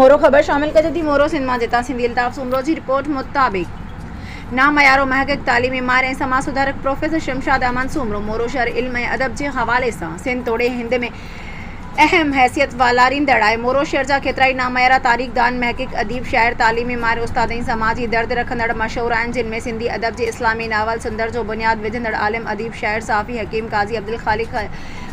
मोरो ख़बर शामिल करे थी। मोरो सिंध मां जिता सिंधी अल्ताफ़ सूमरो जी रिपोर्ट मुताबिक़ नामयारो महक़क़ तालीमी माहिर ऐं समाज सुधारक प्रोफेसर शमशाद अहमद सूमरो मोरो शहर इल्म ऐं अदब जे हवाले सां सिंध तोड़े हिंद में अहम हैसियत वालारींदड़ आहे। मोरो शहर जा केतिरा ई नामयारा तारीख़ दान महक़क़ अदीब शाइर तालीमी माहिर उस्ताद ऐं समाजी दर्द रखंदड़ मशहूर आहिनि, जिन में सिंधी अदब जे इस्लामी नावल सुंदर जो बुनियाद विझंदड़ आलिम अदीब शाइर साफ़ी हकीम काज़ी अब्दुल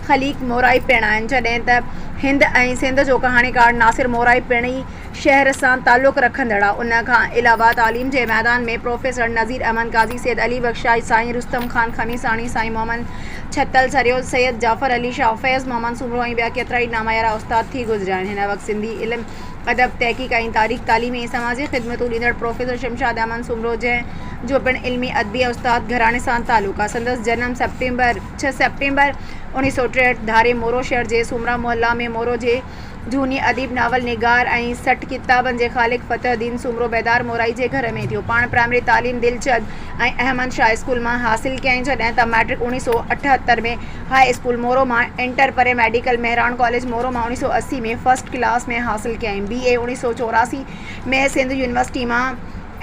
ख़लीक़ मोराई पिणु आहिनि, जॾहिं त हिंद ऐं सिंध जो कहाणीकार नासिर मोराई पिणु ई शहर सां ताल्लुक़ रखंदड़ आहे। उन खां अलावा तालीम जे मैदान में प्रोफेसर नज़ीर अहमद काज़ी, सैयद अली बख्शाई, साईं रुस्तम ख़ान खमीसाणी, साईं मोहम्मद छत्तल सरियो, सैयद जाफ़र अली शाह, फैज़ मोहम्मद सूमरो ऐं ॿिया केतिरा ई नामयारा उस्ताद थी गुज़रिया आहिनि। हिन वक़्तु सिंधी इल्म अदब तहक़ीक़ ऐं तारीख़ तालीमी ऐं समाजी ख़िदमतूं ॾींदड़ प्रोफेसर शमशाद अहमद सूमरो जंहिं जो पिणु इल्मी अदबी उस्ताद घराणे सां ताल्लुक़ आहे। संदसि जनम 6 सेप्टेम्बर 1963 धारे मोरो शहर जे सूमरा मोहल्ला में मोरो जे झूनी अदीब नावल निगार ऐं 60 किताबनि जे ख़ालिक़ फ़तहुद्दीन सूमरो बेदार मोराई जे घर में थियो। पाण प्राइमरी तालीम दिलचद ऐं अहमद शाह स्कूल मां हासिल कयईं, जॾहिं त मैट्रिक 1978 में हाई स्कूल मोरो मां, इंटर परे मेडिकल मेहरान कॉलेज मोरो मां 1980 में फर्स्ट क्लास में हासिल कयईं। BA 1984 में सिंध यूनिवर्सिटी मां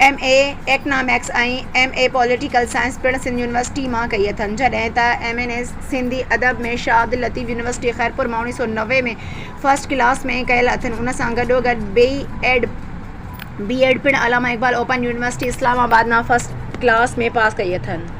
MA इकनॉमिक्स ऐं MA पॉलिटिकल साइंस पिणु सिंध यूनिवर्सिटी मां कई अथनि, जॾहिं त MA सिंधी अदब में शाह अब्दुल लतीफ़ यूनिवर्सिटी ख़ैरपुर मां 1990 में फर्स्ट क्लास में कयल अथनि। उन सां गॾोगॾु B.Ed पिणु अलामा इक़बाल ओपन यूनिवर्सिटी इस्लामाबाद मां फर्स्ट क्लास में पास कई अथनि।